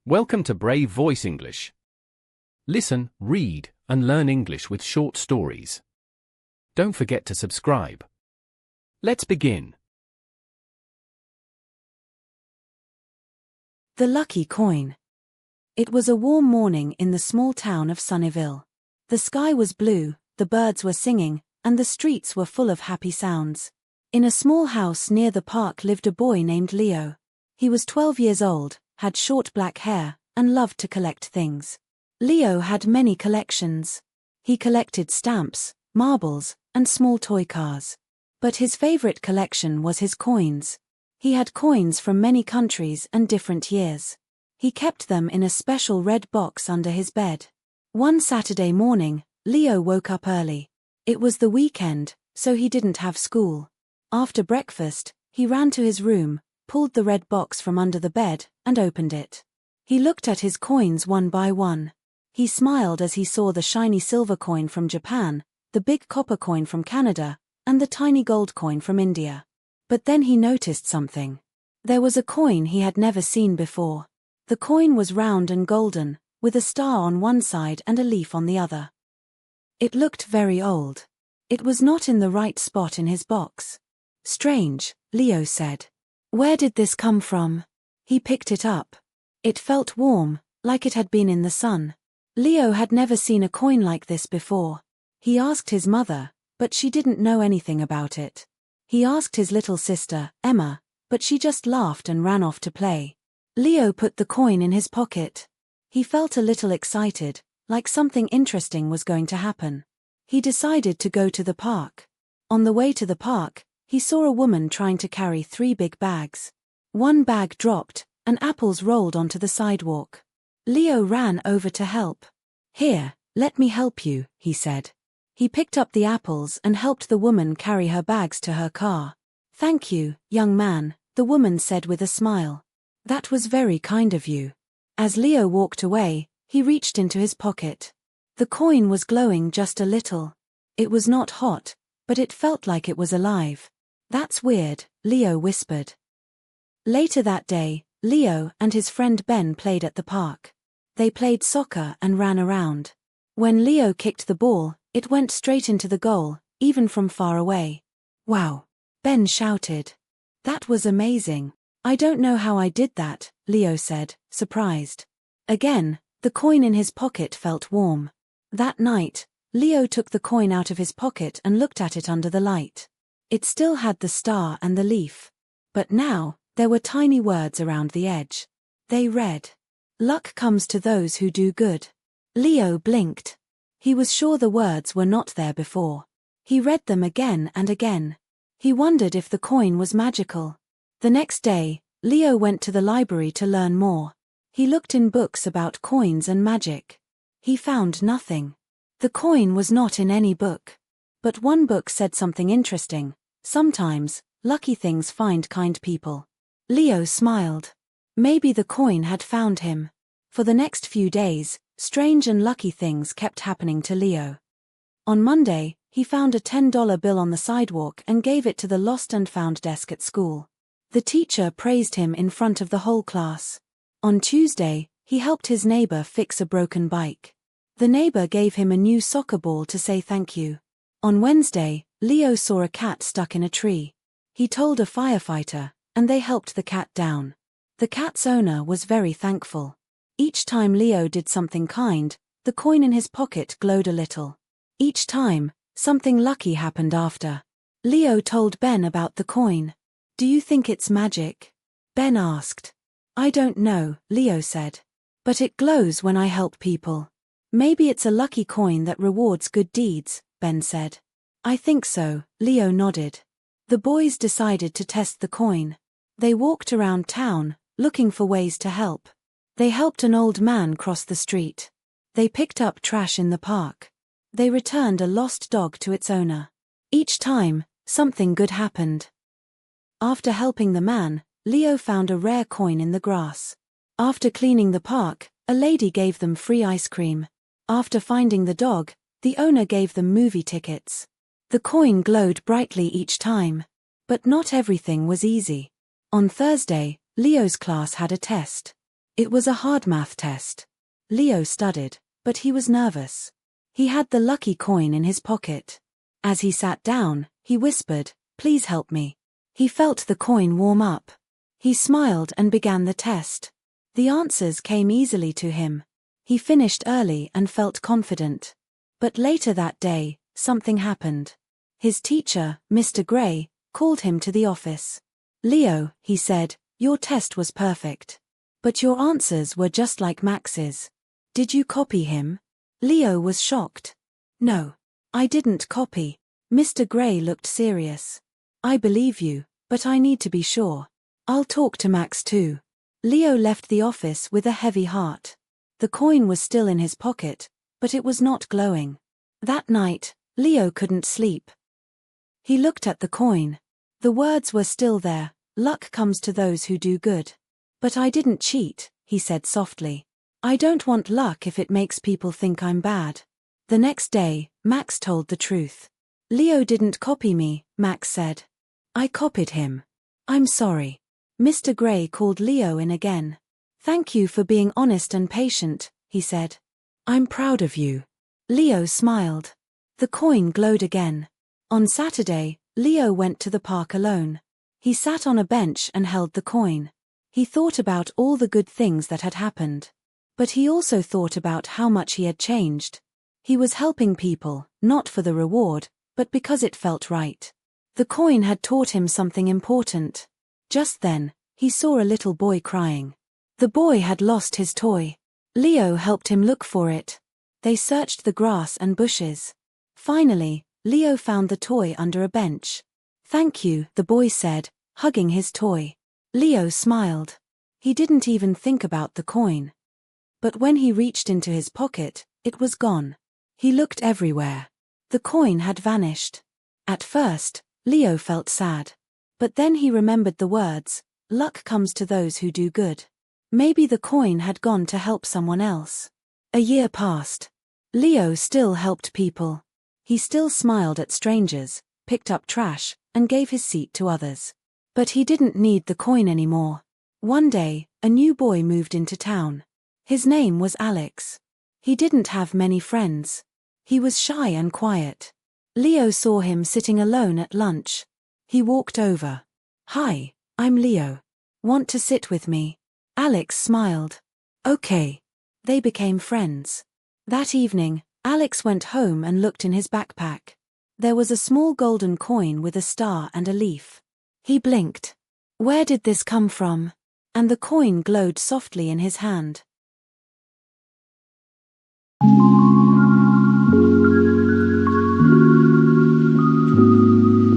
Welcome to Brave Voice English. Listen, read, and learn English with short stories. Don't forget to subscribe. Let's begin. The Lucky Coin. It was a warm morning in the small town of Sunnyvale. The sky was blue, the birds were singing, and the streets were full of happy sounds. In a small house near the park lived a boy named Leo. He was 12 years old, had short black hair, and loved to collect things. Leo had many collections. He collected stamps, marbles, and small toy cars. But his favorite collection was his coins. He had coins from many countries and different years. He kept them in a special red box under his bed. One Saturday morning, Leo woke up early. It was the weekend, so he didn't have school. After breakfast, he ran to his room, pulled the red box from under the bed, and opened it. He looked at his coins one by one. He smiled as he saw the shiny silver coin from Japan, the big copper coin from Canada, and the tiny gold coin from India. But then he noticed something. There was a coin he had never seen before. The coin was round and golden, with a star on one side and a leaf on the other. It looked very old. It was not in the right spot in his box. "Strange," Leo said. "Where did this come from?" He picked it up. It felt warm, like it had been in the sun. Leo had never seen a coin like this before. He asked his mother, but she didn't know anything about it. He asked his little sister, Emma, but she just laughed and ran off to play. Leo put the coin in his pocket. He felt a little excited, like something interesting was going to happen. He decided to go to the park. On the way to the park, he saw a woman trying to carry 3 big bags. One bag dropped, and apples rolled onto the sidewalk. Leo ran over to help. "Here, let me help you," he said. He picked up the apples and helped the woman carry her bags to her car. "Thank you, young man," the woman said with a smile. "That was very kind of you." As Leo walked away, he reached into his pocket. The coin was glowing just a little. It was not hot, but it felt like it was alive. "That's weird," Leo whispered. Later that day, Leo and his friend Ben played at the park. They played soccer and ran around. When Leo kicked the ball, it went straight into the goal, even from far away. "Wow!" Ben shouted. "That was amazing. I don't know how I did that," Leo said, surprised. Again, the coin in his pocket felt warm. That night, Leo took the coin out of his pocket and looked at it under the light. It still had the star and the leaf. But now, there were tiny words around the edge. They read, "Luck comes to those who do good." Leo blinked. He was sure the words were not there before. He read them again and again. He wondered if the coin was magical. The next day, Leo went to the library to learn more. He looked in books about coins and magic. He found nothing. The coin was not in any book. But one book said something interesting. Sometimes, lucky things find kind people. Leo smiled. Maybe the coin had found him. For the next few days, strange and lucky things kept happening to Leo. On Monday, he found a $10 bill on the sidewalk and gave it to the lost and found desk at school. The teacher praised him in front of the whole class. On Tuesday, he helped his neighbor fix a broken bike. The neighbor gave him a new soccer ball to say thank you. On Wednesday, Leo saw a cat stuck in a tree. He told a firefighter, and they helped the cat down. The cat's owner was very thankful. Each time Leo did something kind, the coin in his pocket glowed a little. Each time, something lucky happened after. Leo told Ben about the coin. "Do you think it's magic?" Ben asked. "I don't know," Leo said. "But it glows when I help people." "Maybe it's a lucky coin that rewards good deeds," Ben said. "I think so," Leo nodded. The boys decided to test the coin. They walked around town, looking for ways to help. They helped an old man cross the street. They picked up trash in the park. They returned a lost dog to its owner. Each time, something good happened. After helping the man, Leo found a rare coin in the grass. After cleaning the park, a lady gave them free ice cream. After finding the dog, the owner gave them movie tickets. The coin glowed brightly each time. But not everything was easy. On Thursday, Leo's class had a test. It was a hard math test. Leo studied, but he was nervous. He had the lucky coin in his pocket. As he sat down, he whispered, "Please help me." He felt the coin warm up. He smiled and began the test. The answers came easily to him. He finished early and felt confident. But later that day, something happened. His teacher, Mr. Gray, called him to the office. "Leo," he said, "your test was perfect. But your answers were just like Max's. Did you copy him?" Leo was shocked. "No. I didn't copy." Mr. Gray looked serious. "I believe you, but I need to be sure. I'll talk to Max too." Leo left the office with a heavy heart. The coin was still in his pocket, but it was not glowing. That night, Leo couldn't sleep. He looked at the coin. The words were still there, "Luck comes to those who do good." "But I didn't cheat," he said softly. "I don't want luck if it makes people think I'm bad." The next day, Max told the truth. "Leo didn't copy me," Max said. "I copied him. I'm sorry." Mr. Gray called Leo in again. "Thank you for being honest and patient," he said. "I'm proud of you." Leo smiled. The coin glowed again. On Saturday, Leo went to the park alone. He sat on a bench and held the coin. He thought about all the good things that had happened. But he also thought about how much he had changed. He was helping people, not for the reward, but because it felt right. The coin had taught him something important. Just then, he saw a little boy crying. The boy had lost his toy. Leo helped him look for it. They searched the grass and bushes. Finally, Leo found the toy under a bench. "Thank you," the boy said, hugging his toy. Leo smiled. He didn't even think about the coin. But when he reached into his pocket, it was gone. He looked everywhere. The coin had vanished. At first, Leo felt sad. But then he remembered the words, "Luck comes to those who do good." Maybe the coin had gone to help someone else. A year passed. Leo still helped people. He still smiled at strangers, picked up trash, and gave his seat to others. But he didn't need the coin anymore. One day, a new boy moved into town. His name was Alex. He didn't have many friends. He was shy and quiet. Leo saw him sitting alone at lunch. He walked over. "Hi, I'm Leo. Want to sit with me?" Alex smiled. "Okay." They became friends. That evening, Alex went home and looked in his backpack. There was a small golden coin with a star and a leaf. He blinked. Where did this come from? And the coin glowed softly in his hand.